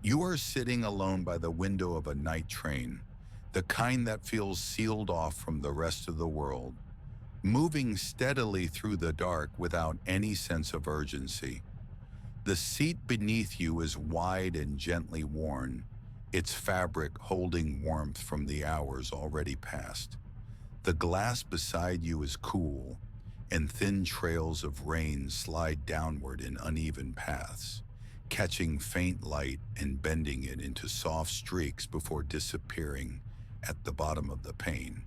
You are sitting alone by the window of a night train, the kind that feels sealed off from the rest of the world, moving steadily through the dark without any sense of urgency. The seat beneath you is wide and gently worn, its fabric holding warmth from the hours already past. The glass beside you is cool, and thin trails of rain slide downward in uneven paths, catching faint light and bending it into soft streaks before disappearing at the bottom of the pane.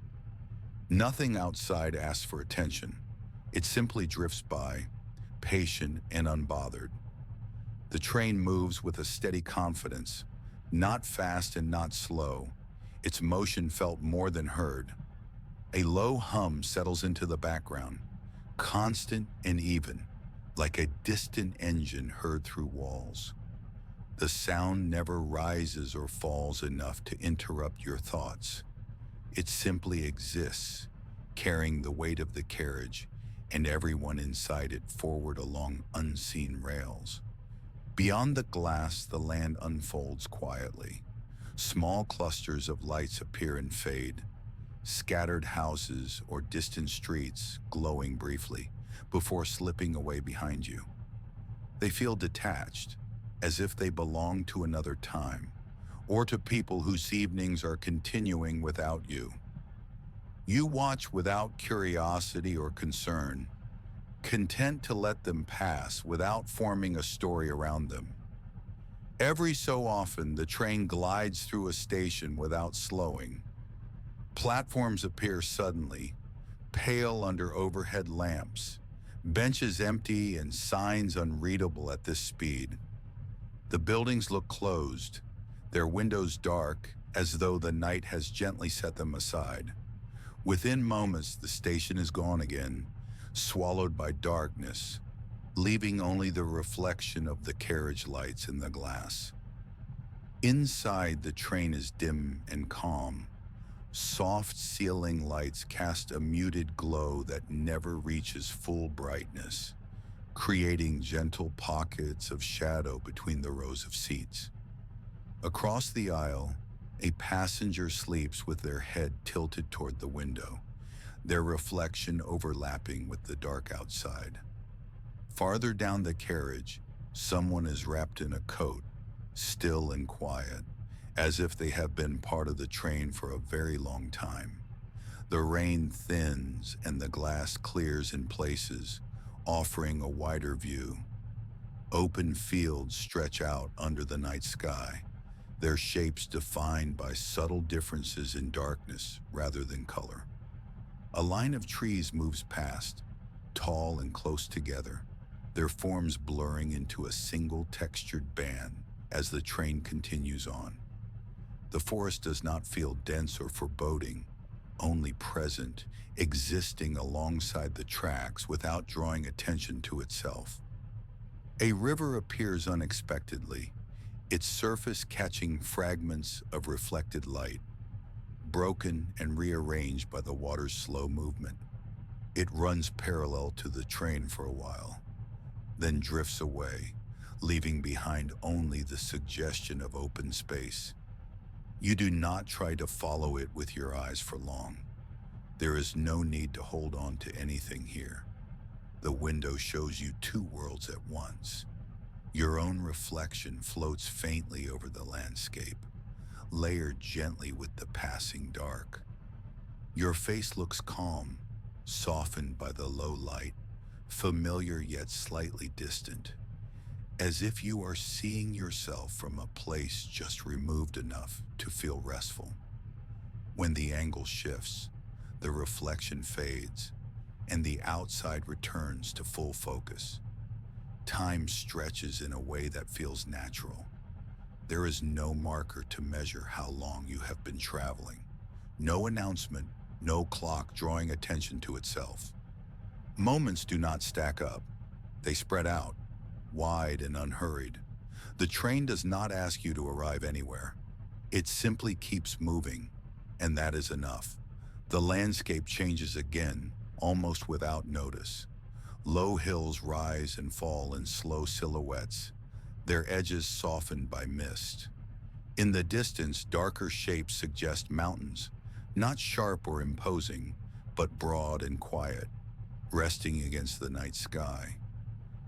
Nothing outside asks for attention. It simply drifts by, patient and unbothered. The train moves with a steady confidence, not fast and not slow, its motion felt more than heard. A low hum settles into the background, constant and even, like a distant engine heard through walls. The sound never rises or falls enough to interrupt your thoughts. It simply exists, carrying the weight of the carriage and everyone inside it forward along unseen rails. Beyond the glass, the land unfolds quietly. Small clusters of lights appear and fade, scattered houses or distant streets glowing briefly before slipping away behind you. They feel detached, as if they belong to another time, or to people whose evenings are continuing without you. You watch without curiosity or concern, content to let them pass without forming a story around them. Every so often, the train glides through a station without slowing. Platforms appear suddenly, pale under overhead lamps, benches empty and signs unreadable at this speed. The buildings look closed, their windows dark, as though the night has gently set them aside. Within moments, the station is gone again, swallowed by darkness, leaving only the reflection of the carriage lights in the glass. Inside, the train is dim and calm. Soft ceiling lights cast a muted glow that never reaches full brightness, creating gentle pockets of shadow between the rows of seats. Across the aisle, a passenger sleeps with their head tilted toward the window, their reflection overlapping with the dark outside. Farther down the carriage, someone is wrapped in a coat, still and quiet, as if they have been part of the train for a very long time. The rain thins and the glass clears in places, offering a wider view. Open fields stretch out under the night sky, their shapes defined by subtle differences in darkness rather than color. A line of trees moves past, tall and close together, their forms blurring into a single textured band as the train continues on. The forest does not feel dense or foreboding, only present, existing alongside the tracks without drawing attention to itself. A river appears unexpectedly, its surface catching fragments of reflected light, broken and rearranged by the water's slow movement. It runs parallel to the train for a while, then drifts away, leaving behind only the suggestion of open space. You do not try to follow it with your eyes for long. There is no need to hold on to anything here. The window shows you two worlds at once. Your own reflection floats faintly over the landscape, layered gently with the passing dark. Your face looks calm, softened by the low light, familiar yet slightly distant, as if you are seeing yourself from a place just removed enough to feel restful. When the angle shifts, the reflection fades, and the outside returns to full focus. Time stretches in a way that feels natural. There is no marker to measure how long you have been traveling. No announcement, no clock drawing attention to itself. Moments do not stack up. They spread out, wide and unhurried. The train does not ask you to arrive anywhere. It simply keeps moving, and that is enough. The landscape changes again, almost without notice. Low hills rise and fall in slow silhouettes, their edges softened by mist. In the distance, darker shapes suggest mountains, not sharp or imposing, but broad and quiet, resting against the night sky.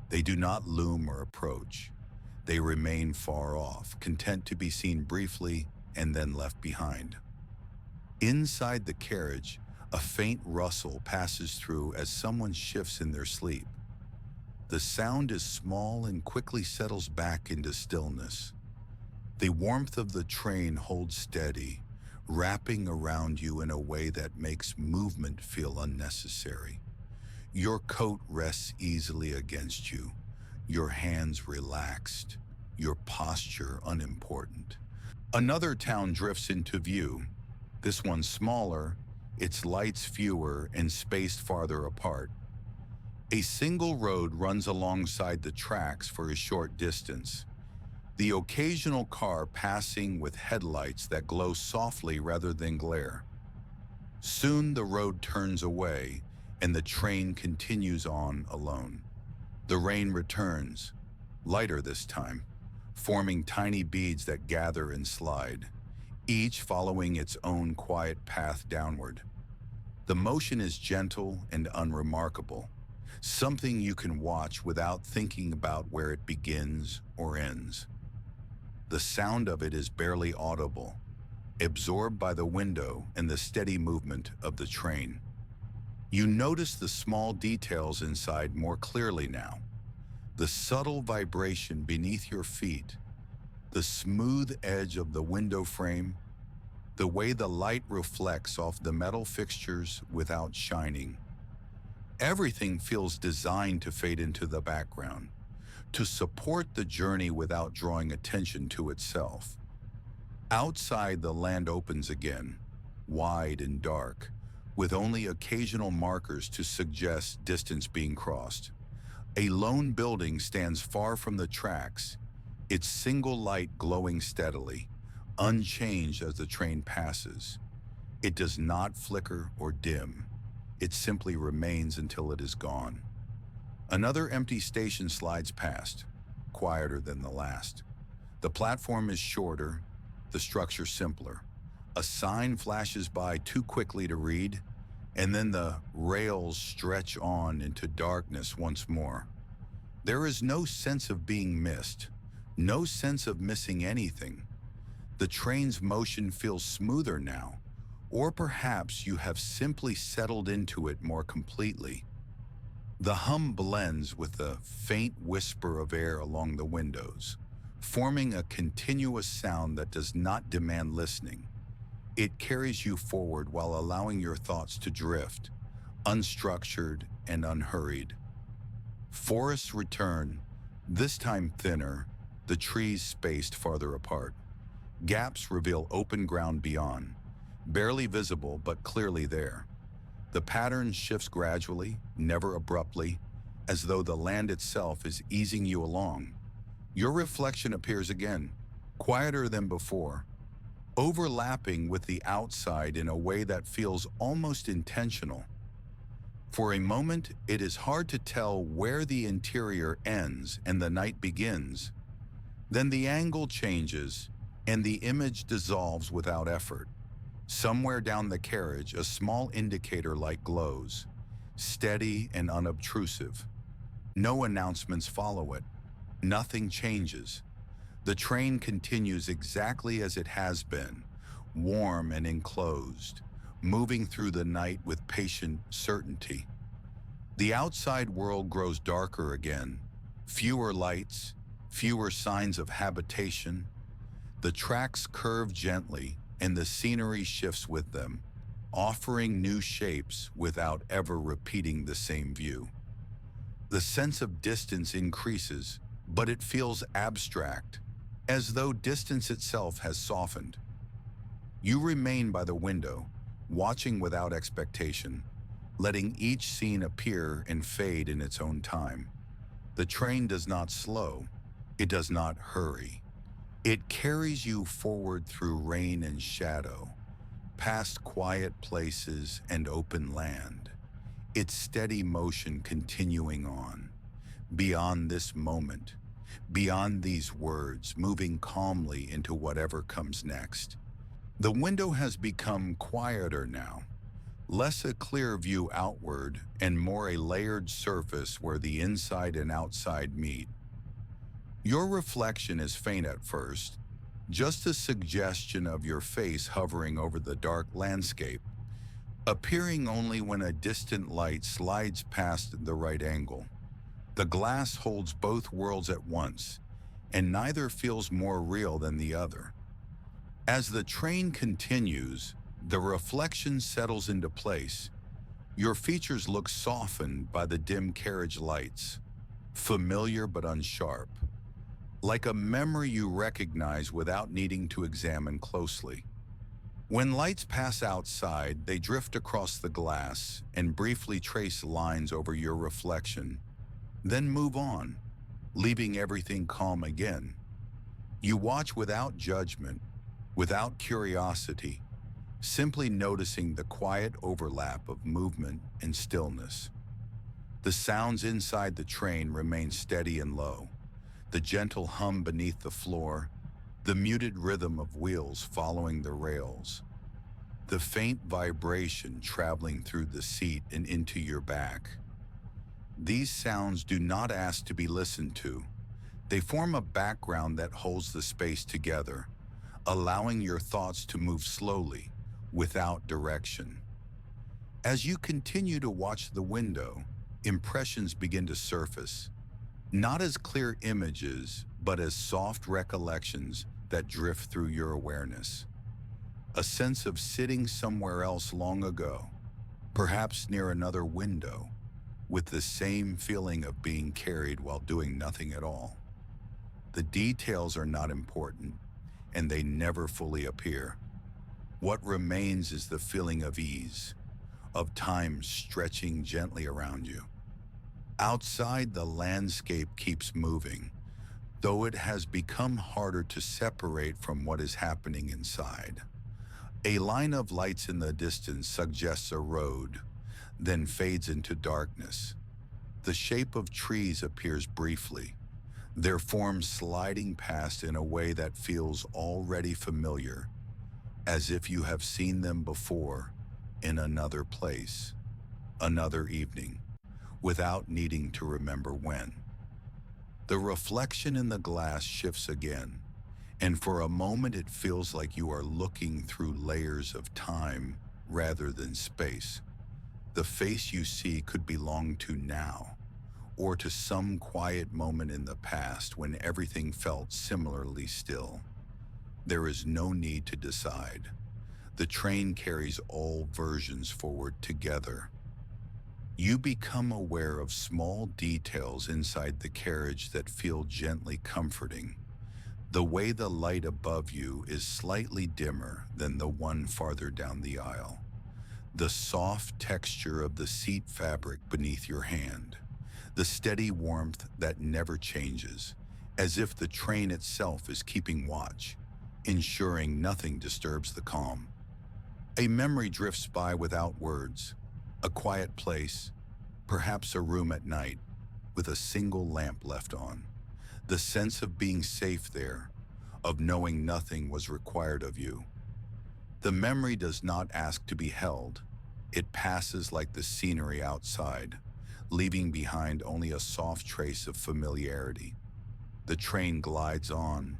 They do not loom or approach. They remain far off, content to be seen briefly and then left behind. Inside the carriage, a faint rustle passes through as someone shifts in their sleep. The sound is small and quickly settles back into stillness. The warmth of the train holds steady, wrapping around you in a way that makes movement feel unnecessary. Your coat rests easily against you, your hands relaxed, your posture unimportant. Another town drifts into view, this one smaller, its lights fewer and spaced farther apart. A single road runs alongside the tracks for a short distance, the occasional car passing with headlights that glow softly rather than glare. Soon the road turns away and the train continues on alone. The rain returns, lighter this time, forming tiny beads that gather and slide, each following its own quiet path downward. The motion is gentle and unremarkable, something you can watch without thinking about where it begins or ends. The sound of it is barely audible, absorbed by the window and the steady movement of the train. You notice the small details inside more clearly now. The subtle vibration beneath your feet, the smooth edge of the window frame, the way the light reflects off the metal fixtures without shining. Everything feels designed to fade into the background, to support the journey without drawing attention to itself. Outside, the land opens again, wide and dark, with only occasional markers to suggest distance being crossed. A lone building stands far from the tracks, its single light glowing steadily, unchanged as the train passes. It does not flicker or dim. It simply remains until it is gone. Another empty station slides past, quieter than the last. The platform is shorter, the structure simpler. A sign flashes by too quickly to read, and then the rails stretch on into darkness once more. There is no sense of being missed, no sense of missing anything. The train's motion feels smoother now, or perhaps you have simply settled into it more completely. The hum blends with the faint whisper of air along the windows, forming a continuous sound that does not demand listening. It carries you forward while allowing your thoughts to drift, unstructured and unhurried. Forests return, this time thinner, the trees spaced farther apart. Gaps reveal open ground beyond, barely visible but clearly there. The pattern shifts gradually, never abruptly, as though the land itself is easing you along. Your reflection appears again, quieter than before, overlapping with the outside in a way that feels almost intentional. For a moment, it is hard to tell where the interior ends and the night begins. Then the angle changes, and the image dissolves without effort. Somewhere down the carriage, a small indicator light glows, steady and unobtrusive. No announcements follow it. Nothing changes. The train continues exactly as it has been, warm and enclosed, moving through the night with patient certainty. The outside world grows darker again, fewer lights, fewer signs of habitation. The tracks curve gently, and the scenery shifts with them, offering new shapes without ever repeating the same view. The sense of distance increases, but it feels abstract, as though distance itself has softened. You remain by the window, watching without expectation, letting each scene appear and fade in its own time. The train does not slow, it does not hurry. It carries you forward through rain and shadow, past quiet places and open land, its steady motion continuing on. Beyond this moment, beyond these words, moving calmly into whatever comes next. The window has become quieter now, less a clear view outward and more a layered surface where the inside and outside meet. Your reflection is faint at first, just a suggestion of your face hovering over the dark landscape, appearing only when a distant light slides past the right angle. The glass holds both worlds at once, and neither feels more real than the other. As the train continues, the reflection settles into place. Your features look softened by the dim carriage lights, familiar but unsharp, like a memory you recognize without needing to examine closely. When lights pass outside, they drift across the glass and briefly trace lines over your reflection, then move on, leaving everything calm again. You watch without judgment, without curiosity, simply noticing the quiet overlap of movement and stillness. The sounds inside the train remain steady and low, the gentle hum beneath the floor, the muted rhythm of wheels following the rails, the faint vibration traveling through the seat and into your back. These sounds do not ask to be listened to. They form a background that holds the space together, allowing your thoughts to move slowly, without direction. As you continue to watch the window, impressions begin to surface, not as clear images, but as soft recollections that drift through your awareness. A sense of sitting somewhere else long ago, perhaps near another window, with the same feeling of being carried while doing nothing at all. The details are not important, and they never fully appear. What remains is the feeling of ease, of time stretching gently around you. Outside, the landscape keeps moving, though it has become harder to separate from what is happening inside. A line of lights in the distance suggests a road, then fades into darkness. The shape of trees appears briefly, their forms sliding past in a way that feels already familiar, as if you have seen them before in another place, another evening, without needing to remember when. The reflection in the glass shifts again, and for a moment it feels like you are looking through layers of time rather than space. The face you see could belong to now, or to some quiet moment in the past when everything felt similarly still. There is no need to decide. The train carries all versions forward together. You become aware of small details inside the carriage that feel gently comforting. The way the light above you is slightly dimmer than the one farther down the aisle. The soft texture of the seat fabric beneath your hand. The steady warmth that never changes, as if the train itself is keeping watch, ensuring nothing disturbs the calm. A memory drifts by without words, a quiet place, perhaps a room at night, with a single lamp left on. The sense of being safe there, of knowing nothing was required of you. The memory does not ask to be held. It passes like the scenery outside, leaving behind only a soft trace of familiarity. The train glides on,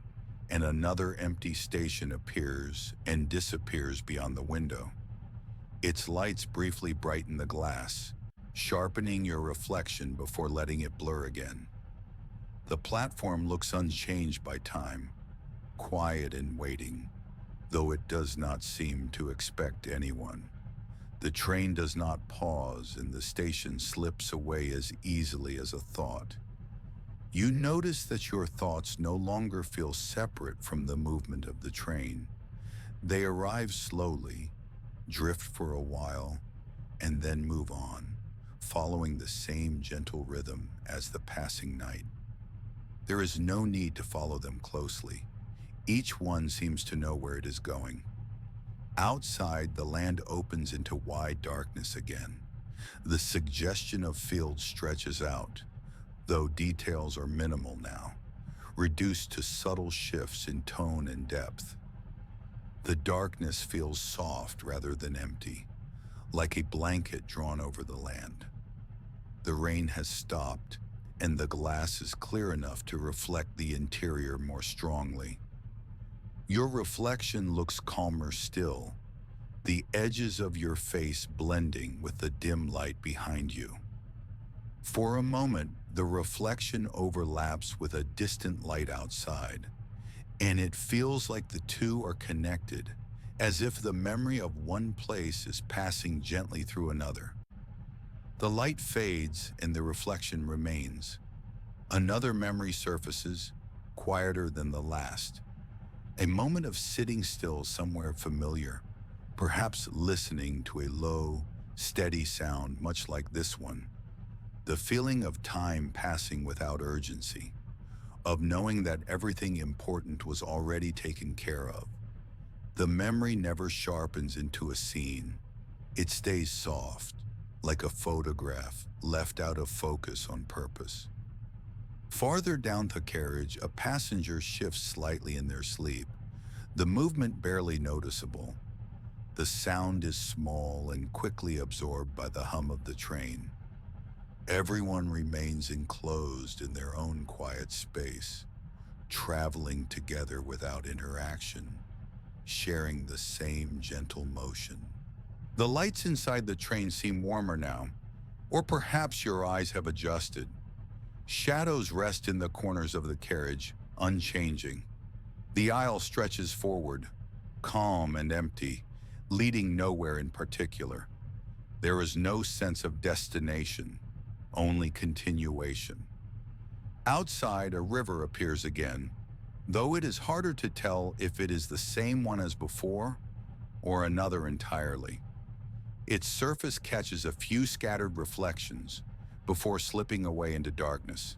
and another empty station appears and disappears beyond the window. Its lights briefly brighten the glass, sharpening your reflection before letting it blur again. The platform looks unchanged by time, quiet and waiting, though it does not seem to expect anyone. The train does not pause, and the station slips away as easily as a thought. You notice that your thoughts no longer feel separate from the movement of the train. They arrive slowly, drift for a while, and then move on, following the same gentle rhythm as the passing night. There is no need to follow them closely. Each one seems to know where it is going. Outside, the land opens into wide darkness again. The suggestion of fields stretches out, though details are minimal now. reduced to subtle shifts in tone and depth. The darkness feels soft rather than empty, like a blanket drawn over the land. The rain has stopped, and the glass is clear enough to reflect the interior more strongly. Your reflection looks calmer still, the edges of your face blending with the dim light behind you. For a moment, the reflection overlaps with a distant light outside, and it feels like the two are connected, as if the memory of one place is passing gently through another. The light fades and the reflection remains. Another memory surfaces, quieter than the last. A moment of sitting still somewhere familiar, perhaps listening to a low, steady sound much like this one. The feeling of time passing without urgency, of knowing that everything important was already taken care of. The memory never sharpens into a scene. It stays soft, like a photograph left out of focus on purpose. Farther down the carriage, a passenger shifts slightly in their sleep, the movement barely noticeable. The sound is small and quickly absorbed by the hum of the train. Everyone remains enclosed in their own quiet space, traveling together without interaction, sharing the same gentle motion. The lights inside the train seem warmer now, or perhaps your eyes have adjusted. Shadows rest in the corners of the carriage, unchanging. The aisle stretches forward, calm and empty, leading nowhere in particular. There is no sense of destination, only continuation. Outside, a river appears again, though it is harder to tell if it is the same one as before or another entirely. Its surface catches a few scattered reflections before slipping away into darkness.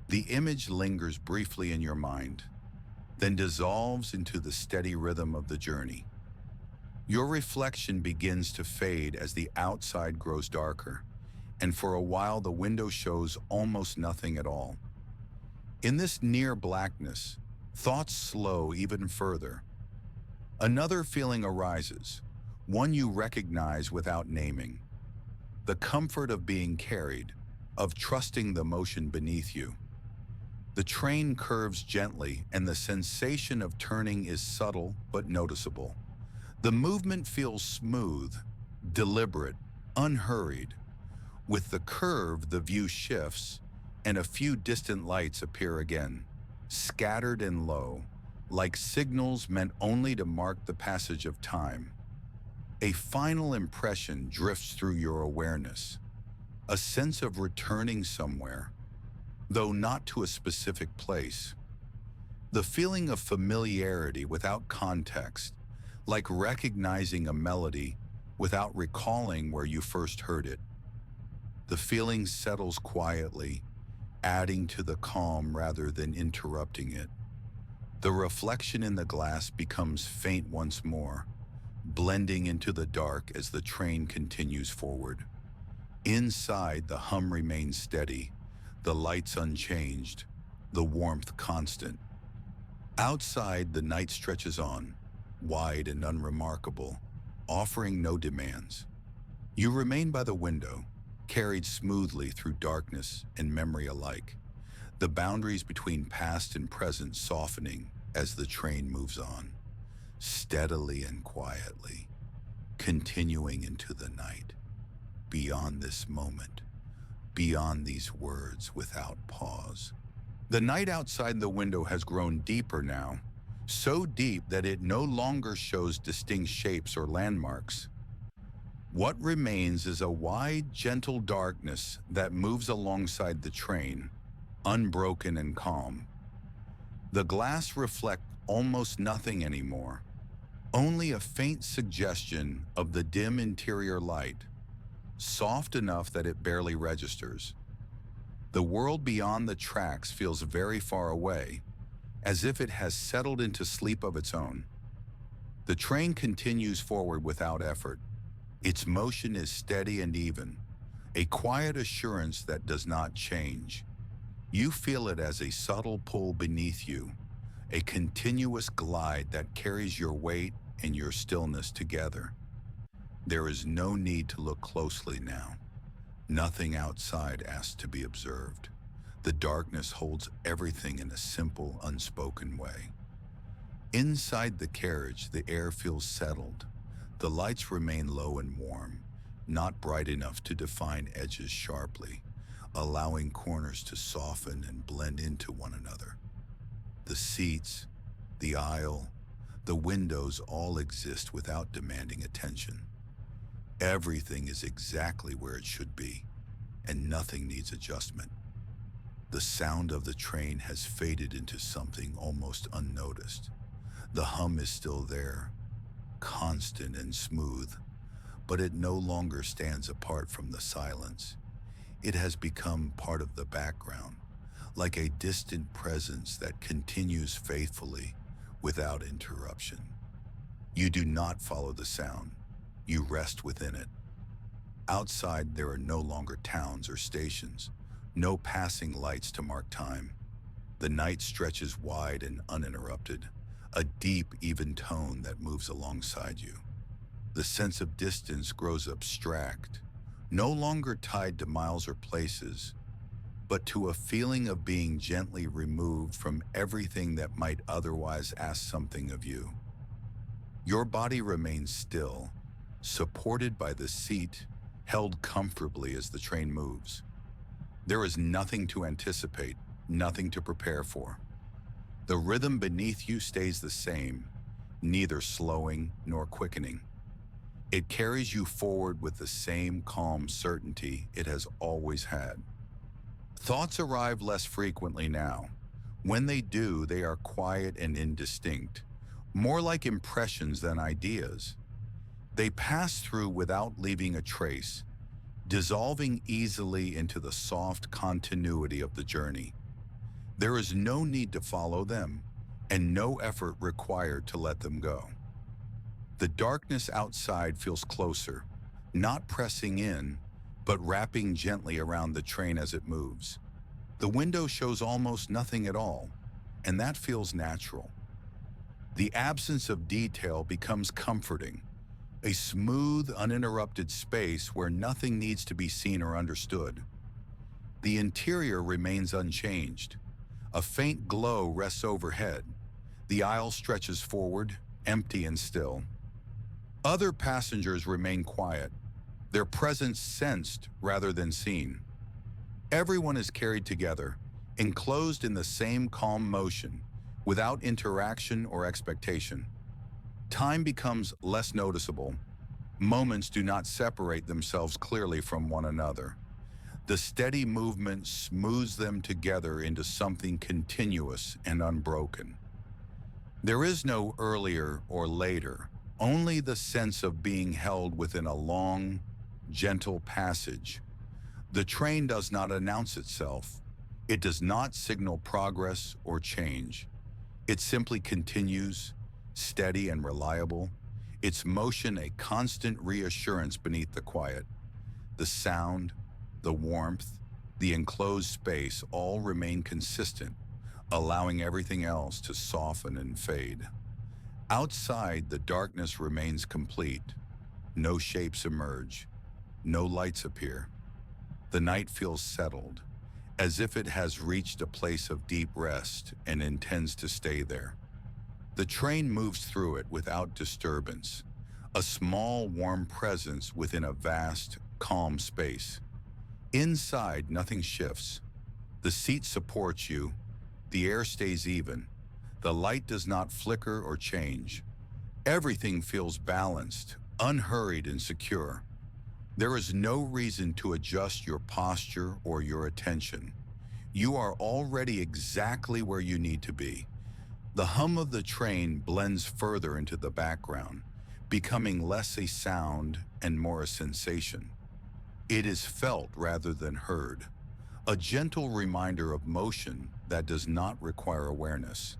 The image lingers briefly in your mind, then dissolves into the steady rhythm of the journey. Your reflection begins to fade as the outside grows darker, and for a while the window shows almost nothing at all. In this near blackness, thoughts slow even further. Another feeling arises, one you recognize without naming. The comfort of being carried, of trusting the motion beneath you. The train curves gently, and the sensation of turning is subtle but noticeable. The movement feels smooth, deliberate, unhurried. With the curve, the view shifts, and a few distant lights appear again, scattered and low, like signals meant only to mark the passage of time. A final impression drifts through your awareness, a sense of returning somewhere, though not to a specific place. The feeling of familiarity without context, like recognizing a melody without recalling where you first heard it. The feeling settles quietly, adding to the calm rather than interrupting it. The reflection in the glass becomes faint once more, blending into the dark as the train continues forward. Inside, the hum remains steady, the lights unchanged, the warmth constant. Outside, the night stretches on, wide and unremarkable, offering no demands. You remain by the window, carried smoothly through darkness and memory alike, the boundaries between past and present softening as the train moves on, steadily and quietly, continuing into the night, beyond this moment, beyond these words without pause. The night outside the window has grown deeper now, so deep that it no longer shows distinct shapes or landmarks. What remains is a wide, gentle darkness that moves alongside the train, unbroken and calm. The glass reflects almost nothing anymore, only a faint suggestion of the dim interior light, soft enough that it barely registers. The world beyond the tracks feels very far away, as if it has settled into sleep of its own. The train continues forward without effort. Its motion is steady and even, a quiet assurance that does not change. You feel it as a subtle pull beneath you, a continuous glide that carries your weight and your stillness together. There is no need to look closely now. Nothing outside asks to be observed. The darkness holds everything in a simple, unspoken way. Inside the carriage, the air feels settled. The lights remain low and warm, not bright enough to define edges sharply, allowing corners to soften and blend into one another. The seats, the aisle, the windows all exist without demanding attention. Everything is exactly where it should be, and nothing needs adjustment. The sound of the train has faded into something almost unnoticed. The hum is still there, constant and smooth, but it no longer stands apart from the silence. It has become part of the background, like a distant presence that continues faithfully without interruption. You do not follow the sound, you rest within it. Outside, there are no longer towns or stations, no passing lights to mark time. The night stretches wide and uninterrupted, a deep, even tone that moves alongside you. The sense of distance grows abstract, no longer tied to miles or places, but to a feeling of being gently removed from everything that might otherwise ask something of you. Your body remains still, supported by the seat, held comfortably as the train moves. There is nothing to anticipate, nothing to prepare for. The rhythm beneath you stays the same, neither slowing nor quickening. It carries you forward with the same calm certainty it has always had. Thoughts arrive less frequently now. When they do, they are quiet and indistinct, more like impressions than ideas. They pass through without leaving a trace, dissolving easily into the soft continuity of the journey. There is no need to follow them, and no effort required to let them go. The darkness outside feels closer, not pressing in, but wrapping gently around the train as it moves. The window shows almost nothing at all, and that feels natural. The absence of detail becomes comforting, a smooth, uninterrupted space where nothing needs to be seen or understood. The interior remains unchanged. A faint glow rests overhead. The aisle stretches forward, empty and still. Other passengers remain quiet, their presence sensed rather than seen. Everyone is carried together, enclosed in the same calm motion, without interaction or expectation. Time becomes less noticeable. Moments do not separate themselves clearly from one another. The steady movement smooths them together into something continuous and unbroken. There is no earlier or later, only the sense of being held within a long, gentle passage. The train does not announce itself. It does not signal progress or change. It simply continues, steady and reliable, its motion a constant reassurance beneath the quiet. The sound, the warmth, the enclosed space all remain consistent, allowing everything else to soften and fade. Outside, the darkness remains complete. No shapes emerge. No lights appear. The night feels settled, as if it has reached a place of deep rest and intends to stay there. The train moves through it without disturbance, a small, warm presence within a vast, calm space. Inside, nothing shifts. The seat supports you. The air stays even. The light does not flicker or change. Everything feels balanced, unhurried, and secure. There is no reason to adjust your posture or your attention. You are already exactly where you need to be. The hum of the train blends further into the background, becoming less a sound and more a sensation. It is felt rather than heard, a gentle reminder of motion that does not require awareness.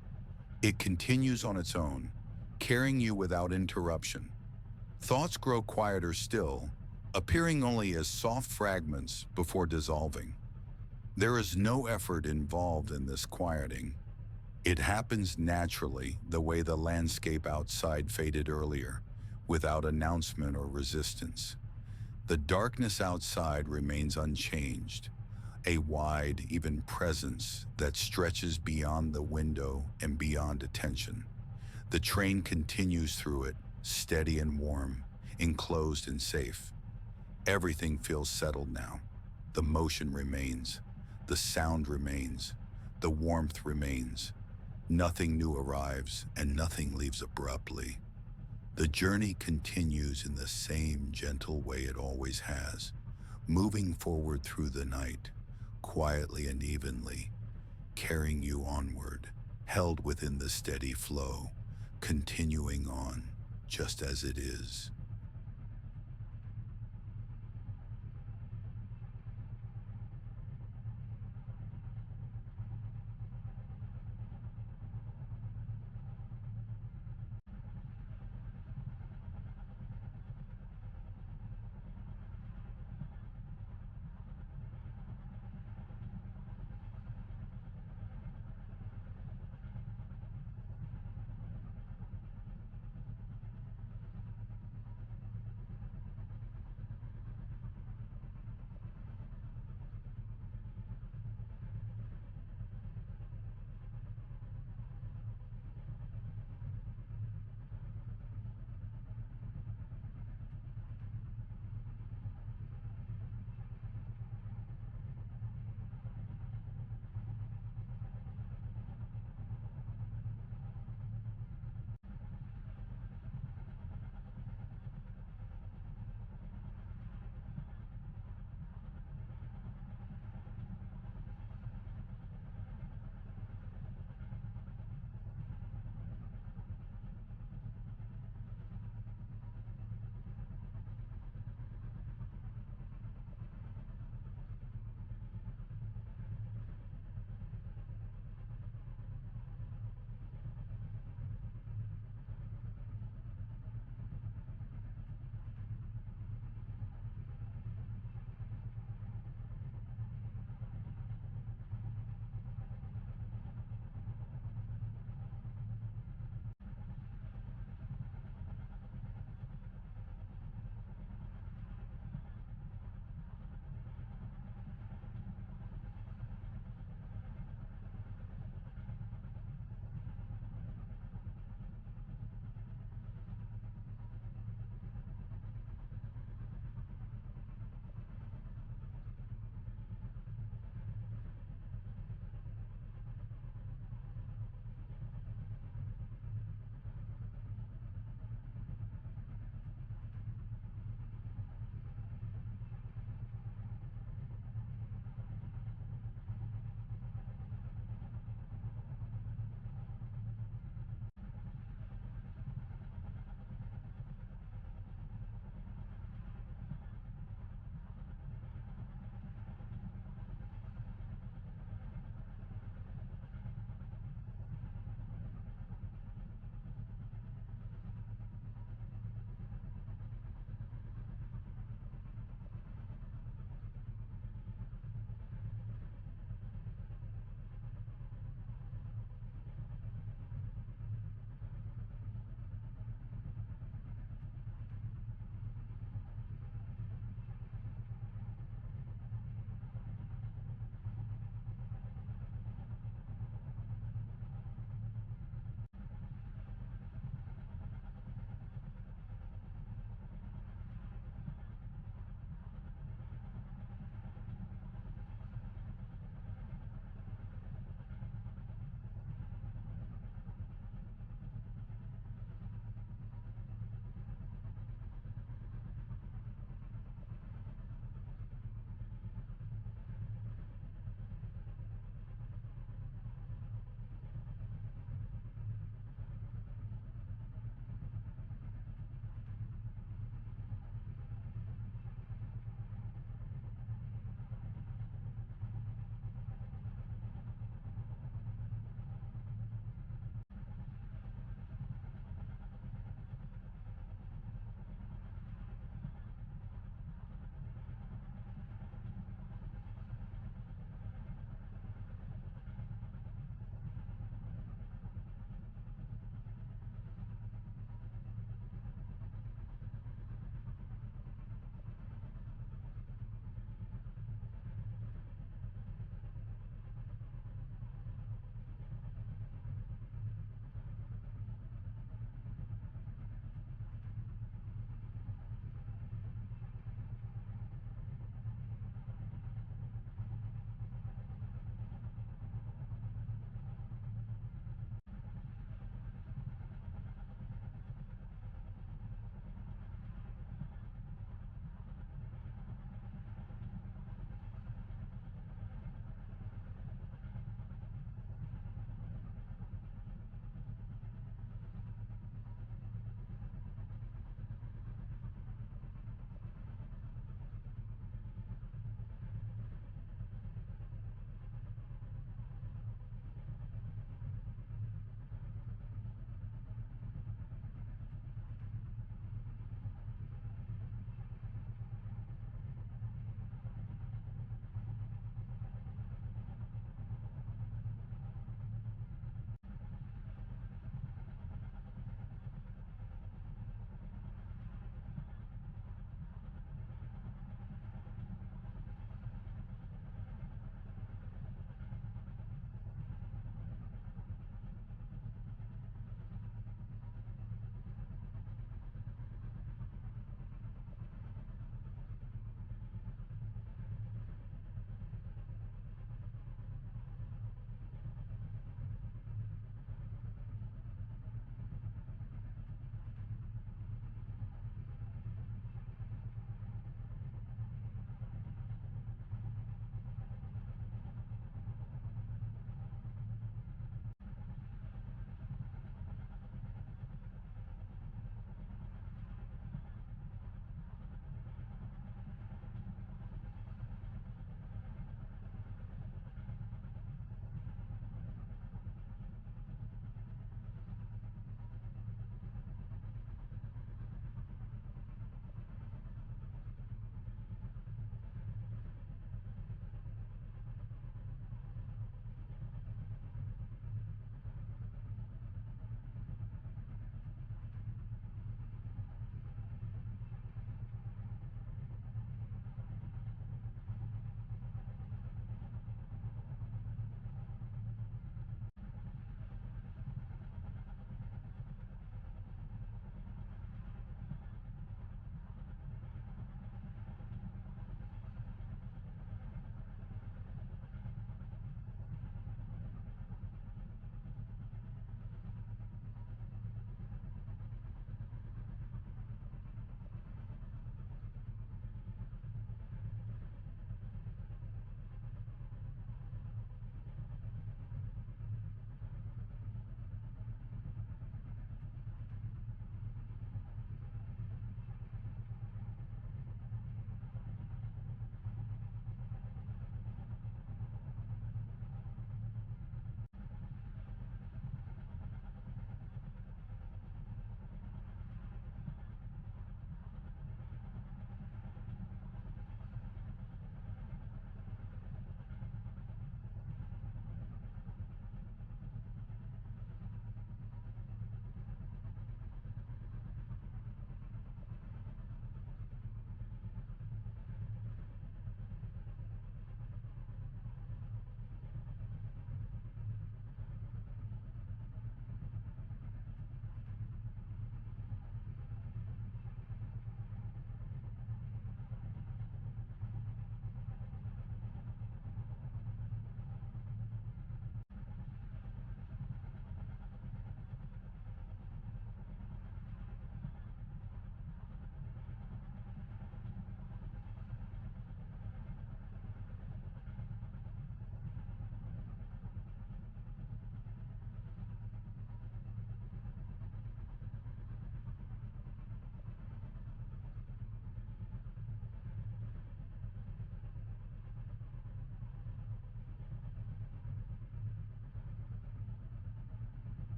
It continues on its own, carrying you without interruption. Thoughts grow quieter still, appearing only as soft fragments before dissolving. There is no effort involved in this quieting. It happens naturally, the way the landscape outside faded earlier, without announcement or resistance. The darkness outside remains unchanged, a wide, even presence that stretches beyond the window and beyond attention. The train continues through it, steady and warm, enclosed and safe. Everything feels settled now. The motion remains. The sound remains. The warmth remains. Nothing new arrives, and nothing leaves abruptly. The journey continues in the same gentle way it always has, moving forward through the night, quietly and evenly, carrying you onward, held within the steady flow, continuing on just as it is.